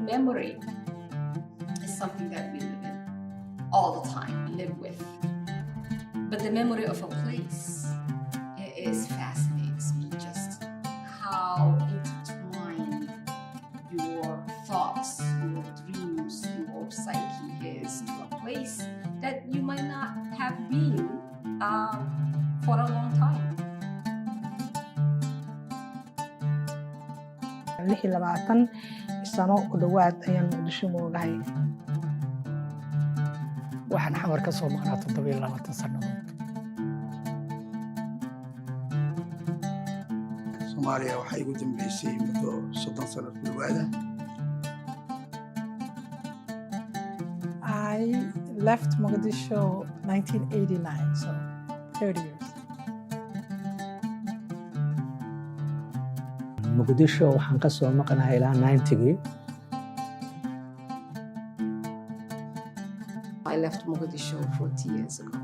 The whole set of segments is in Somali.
memory is something that we live in all the time, live with. But the memory of a place, it is fascinates me just how intertwined your thoughts, your dreams, your psyche is to a place that you might not have been for a long time. 26 sano ku dhawaad ayaan Muqdisho moogahay. waxaan xamar ka soo maqnaa 27 sannadood. Soomaaliya waxay ugu dambeysay muddo 30 sano ku dhawaada. I left Mogadishu 1989, so 30 years. Mogadishu waxaan ka soo maqnahay ilaa 90gii. I left Mogadishu 40 years ago.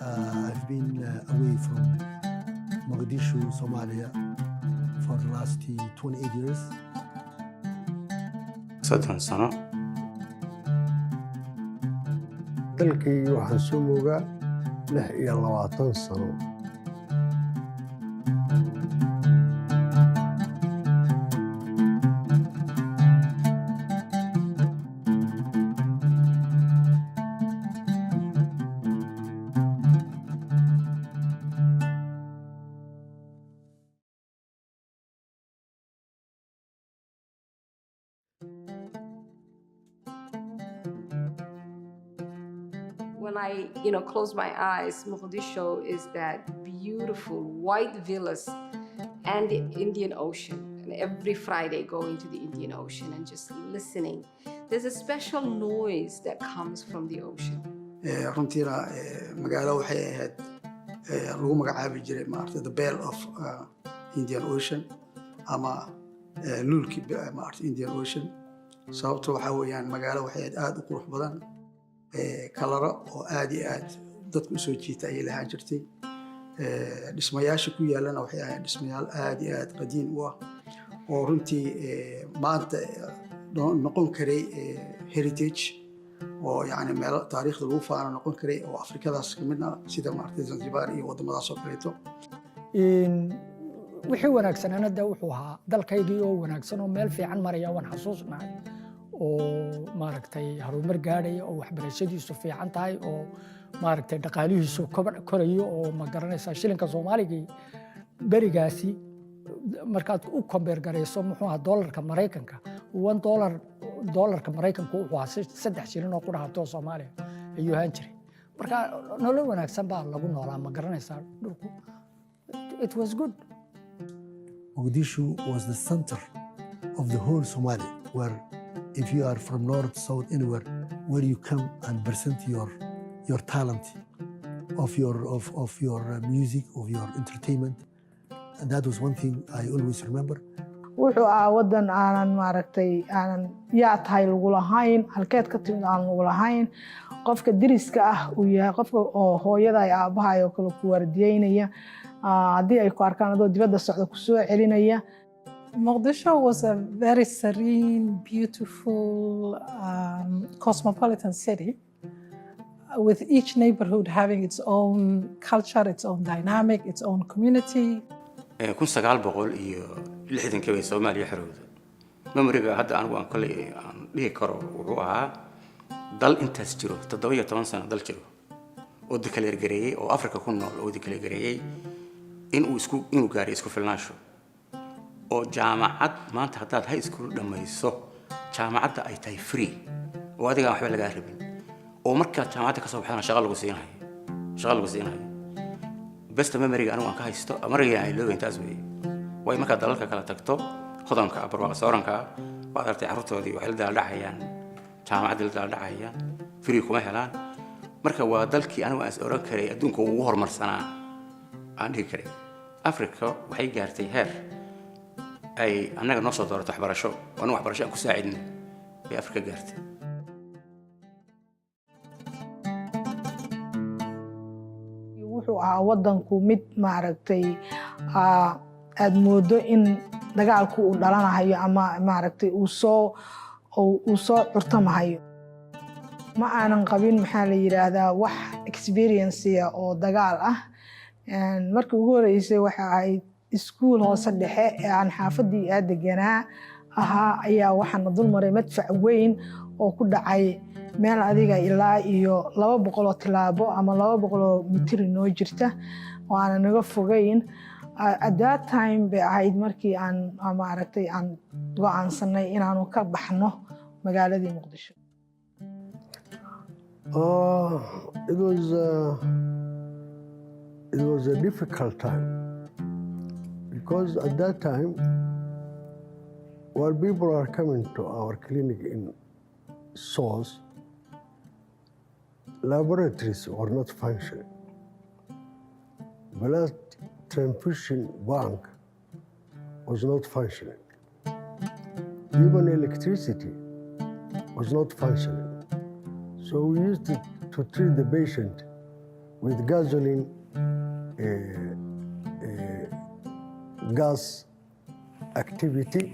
I've been away from Mogadishu, Somalia for the last 28 years. 30 sano. dalkii waxaan soo moogaa 26 sano. When I, close my eyes, Mogadishu is that beautiful white villas and the Indian Ocean. And every Friday going to the Indian Ocean and just listening. There's a special noise that comes from the ocean. runtiina magaalo waxay ahayd lagu magacaabi jiray maartay the bell of Indian Ocean ama lulki maartay Indian Ocean. sababtoo waxa weeyaan magaalo waxay aad u qurux badan kalaro oo aad iyo aad dadku soo jiita ay lahaan jirtay. dhismayaasha ku yaalana waxay ahayd dhismayaal aad iyo aad qadiim u ah oo runtii maanta noqon karay heritage oo yani meel taariikhda lagu faano noqon karay oo Afrikadaas ka mid ah sida maartay Zanzibar iyo wadamadaas oo kaleeto. wixii wanaagsan anada wuxuu ahaa dalkaydii oo wanaagsan oo meel fiican maraya waan xasuusnahay oo maaragtay horumar gaadhaya oo waxbarashadiisu fiican tahay oo maaragtay dhaqaalihiisu korayo oo ma garanaysaa shilinka Soomaaliga berigaasi markaad u compare garayso muxuu ahaa dollarka Mareykanka $1 Mareykanku wuxuu ahaa 3 shilin oo ku dhahato Soomaaliya ayuu ahaan jiray marka nolol wanaagsan baa lagu noolaa ma garanaysaa dhulku it was good. Mogadishu was the center of the whole Somalia, where if you are from north, south, anywhere, where you come and present your talent, of your music, of your entertainment, and that was one thing I always remember. wuxuu ahaa wadan aanan maaragtay aanan yaa tahay lagu lahayn halkeed ka timid aan lagu lahayn qofka diriska ah uu yahay qofka oo hooyada ay aabaha oo kala ku wardiyeynaya haddii ay ku arkaan adoo dibadda socda ku soo celinaya. Mogadishu was a very serene, beautiful, cosmopolitan city with each neighborhood having its own culture, its own dynamic, its own community. 1960 bay Soomaaliya xorowday. Memoriga hadda anigu aan kale aan dhihi karo wuxuu ahaa dal intaas jiro 17 sano dal jiro oo declare gareeyay oo Afrika ku nool oo declare gareeyay inuu gaaray isku filnaansho oo jaamacad maanta haddaad high school dhamayso jaamacadda ay tahay free oo adiga waxba laga rabin oo marka jaamacadda ka soo baxana shaqo lagu siinayo best memory anigu aan ka haysto markii ay loo intaas way marka dalalka kala tagto hodanka barwaaqo sooranka baad artay carruurtoodii waxay la dhacayaan jaamacadda la dhacayaan free kuma helaan marka waa dalkii anigu aan oran karay adduunka ugu horumarsanaa aan dhihi karay Afrika waxay gaartay heer ay annaga noo soo doorato waxbarasho oo waxbarasho aan ku saacidnay ay Afrika gaartay. wuxuu ahaa wadanku mid maaragtay aad moodo in dagaalku uu dhalanahayo ama maaragtay uu soo curtamahayo. Ma aanan qabin maxaa la yiraahdaa wax experience oo dagaal ah. Markii ugu horeysay waxa ahayd iskuul hoose dhexe ee aan xaafadii aad deganaa ahaa ayaa waxaan dul maray madfac weyn oo ku dhacay meel adiga ilaa iyo 200 tilaabo ama 200 mitir noo jirta oo aan naga fogeyn. At that time bay ahayd markii aan maaragtay aan go'aansanay inaanu ka baxno magaaladii Muqdisho. It was a difficult time because at that time, while people are coming to our clinic in SOS, laboratories were not functioning. Blood transfusion bank was not functioning. Even electricity was not functioning. So we used to treat the patient with gasoline, gas activity,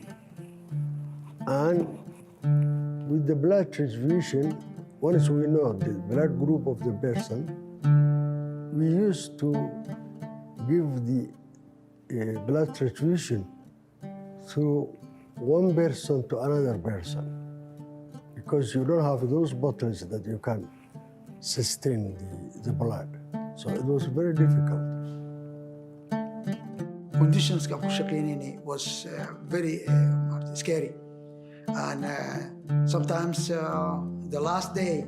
and with the blood transfusion, once we know the blood group of the person, we used to give the blood transfusion through one person to another person, because you don't have those bottles that you can sustain the blood. So it was very difficult. Conditions ka ku shaqeynayni was very scary, and sometimes the last day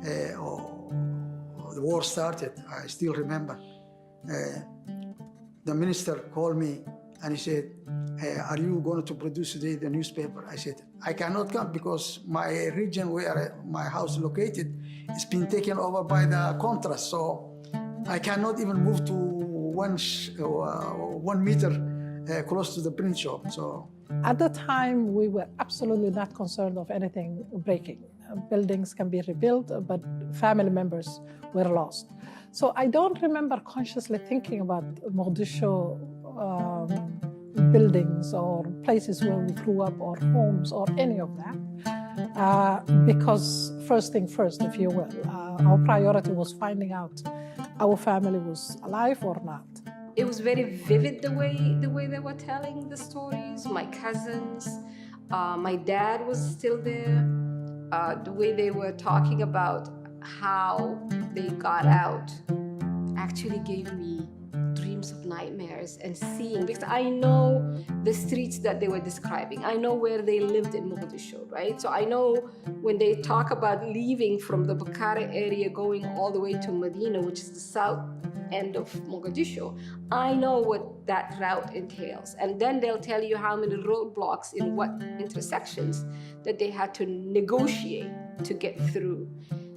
the war started, I still remember the minister called me and he said, are you going to produce today the newspaper? I said, I cannot come because my region where my house is located is being taken over by the Contras, so I cannot even move to 1 meter close to the print shop. So at the time, we were absolutely not concerned of anything breaking. Buildings can be rebuilt, but family members were lost. So I don't remember consciously thinking about Mogadishu buildings or places where we grew up or homes or any of that. Because first thing first, if you will, our priority was finding out our family was alive or not. It was very vivid the way they were telling the stories. My cousins, my dad was still there. The way they were talking about how they got out actually gave me dreams of nightmares and seeing, because I know the streets that they were describing. I know where they lived in Mogadishu, right? So I know when they talk about leaving from the Bakara area going all the way to Medina, which is the south end of Mogadishu, I know what that route entails. And then they'll tell you how many roadblocks in what intersections that they had to negotiate to get through.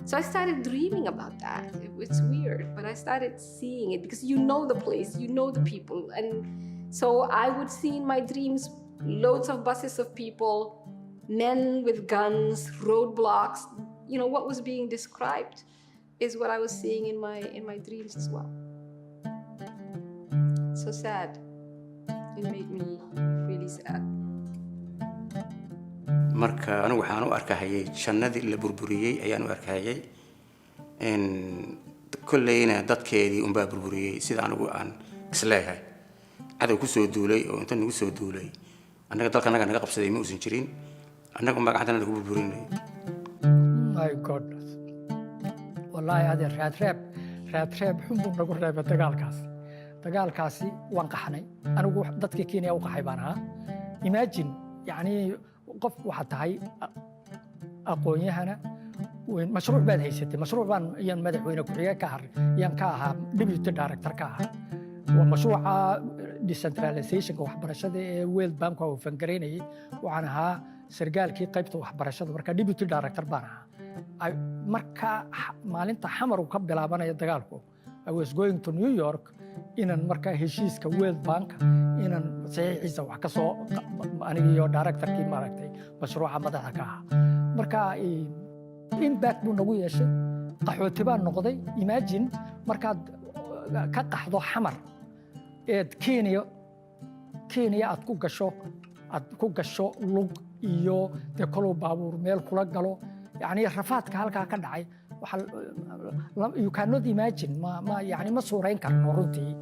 So I started dreaming about that. It's weird, but I started seeing it because you know the place, you know the people. And so I would see in my dreams loads of buses of people, men with guns, roadblocks. You know, what was being described is what I was seeing in my dreams as well. So sad. It made me really sad. marka anigu waxaan u arkahayay jannadii la burburiyay ayaan u arkahayay kollayna dadkeedii un baa burburiyay sida anigu aan isleeyahay cadow ku soo duulay oo inta nagu soo duulay annaga dalkanaga naga qabsaday ma uusan jirin annaga magacadana lagu burburinay. My goodness, wallahi hada raad xun buu nagu reebay dagaalkaasi waan qaxnay anigu dadkii Kenya u qaxay baan ahaa. Imagine yani qof waxa tahay aqoonyahana mashruuc baad haysatay mashruuc baan ayaan madaxweyne ku xigay ka ahaa deputy director ka ahaa waa mashruuca decentralization waxbarashada ee World Bank oo fangareynayay waxaan ahaa sargaalkii qaybta waxbarashada marka deputy director baan ahaa. Marka maalinta xamar uu ka bilaabanaya dagaalku I was going to New York inaan marka heshiiska World Bank inaan saxiixiisa wax ka soo anigiyo directorkii maaragtay mashruuca madaxda ka ahaa. Marka impact buu nagu yeeshay qaxooti baan noqday. Imagine markaad ka qaxdo xamar eed Kenya aad ku gasho aad ku gasho lug iyo dee koluu baabuur meel kula galo yani rafaadka halkaa ka dhacay you cannot imagine yani ma suurayn karno runtii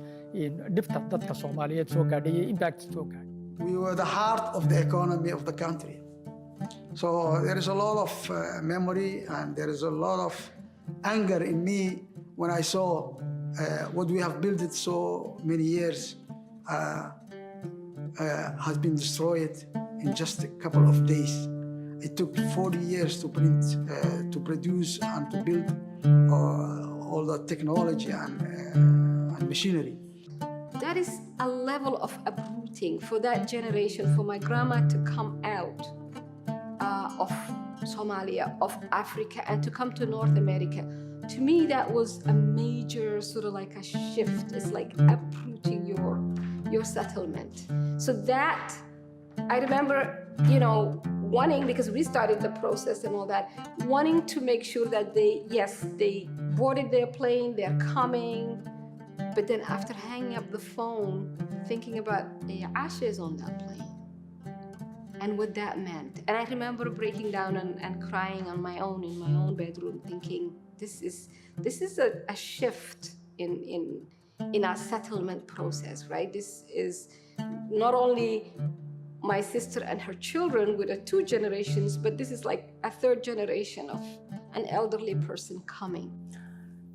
dhibta dadka Soomaaliyeed soo gaadhay iyo impact soo gaadhay. We were the heart of the economy of the country. So there is a lot of memory and there is a lot of anger in me when I saw what we have built it so many years has been destroyed in just a couple of days. It took 40 years to produce and to build all the technology and machinery. That is a level of uprooting for that generation, for my grandma to come out of Somalia, of Africa, and to come to North America. To me, that was a major sort of like a shift. It's like uprooting your settlement. So that, I remember, you know, wanting, because we started the process and all that, wanting to make sure that they boarded their plane, they're coming, but then after hanging up the phone, thinking about the ashes on that plane and what that meant. And I remember breaking down and crying on my own in my own bedroom, thinking this is a shift in our settlement process, right? This is not only my sister and her children with the two generations, but this is like a third generation of an elderly person coming.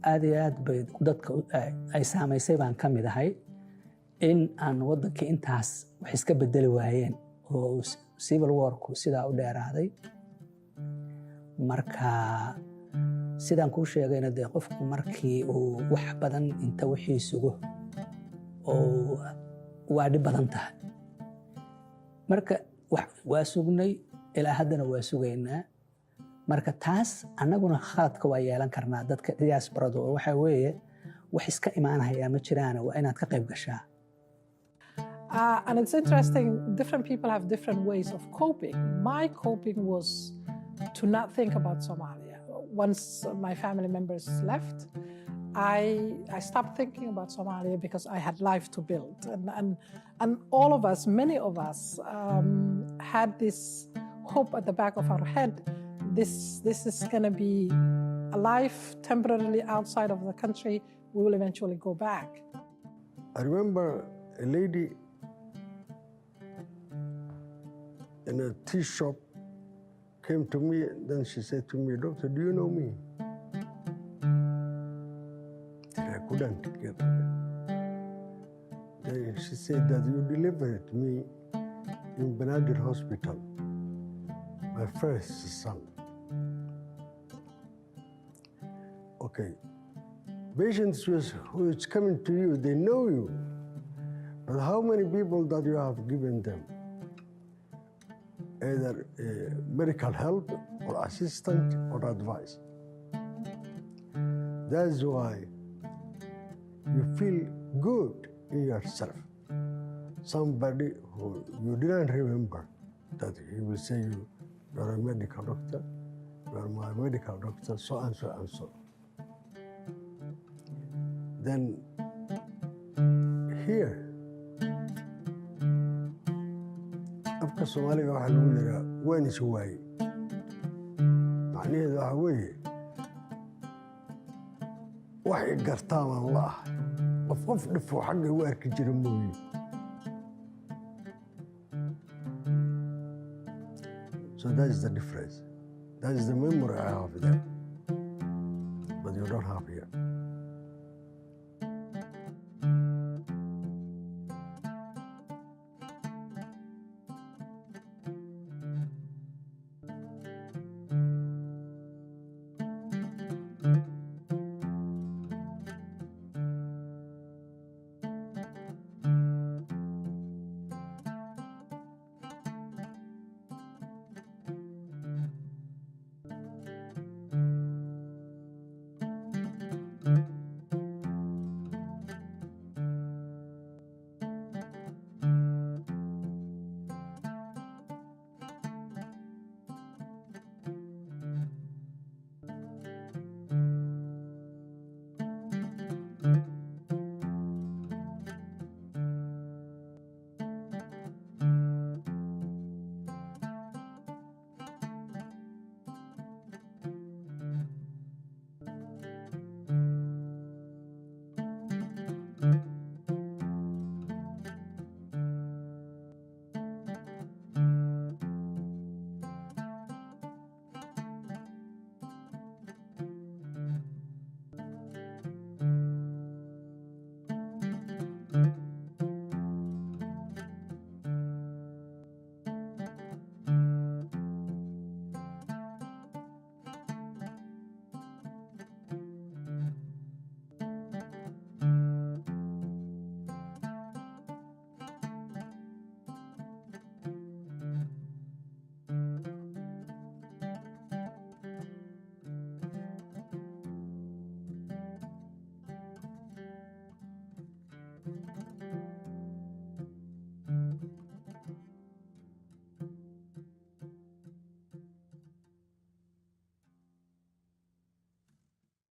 aad iyo aad bay dadka ay saamaysay baan ka mid ahay in aan waddanka intaas wax iska bedeli waayeen oo civil warku sidaa u dheeraaday. Marka sidaan kuu sheegayna dee qofku markii uu wax badan inta wixii sugo oo waa dhib badan tahay. Marka waa sugnay ilaa haddana waa sugaynaa. Marka taas annaguna khaladka waa yeelan karnaa dadka diasporada oo waxa weeye wax iska imaanaya ma jiraan waa inaad ka qayb gashaa. And it's interesting, different people have different ways of coping. My coping was to not think about Somalia. Once my family members left, I stopped thinking about Somalia because I had life to build. And all of us, many of us, had this hope at the back of our head. This is going to be a life temporarily outside of the country. We will eventually go back. I remember a lady in a tea shop came to me, then she said to me, "Doctor, do you know me?" I couldn't get it. Then she said that you delivered me in Benadir Hospital, my first son. Okay, patients who is coming to you, they know you, but how many people that you have given them? Either medical help or assistance or advice. That's why you feel good in yourself. Somebody who you didn't remember that he will say you're a medical doctor, you're my medical doctor, so and so and so. Then here, afka Soomaaliga waxaa lagu yiraa waan is waayey. Macnaheedu waxa weeye wax i gartaamaan la ahay. qof dhifoo xagga u arki jira mooye. So that is the difference. That is the memory I have there, but you don't have here.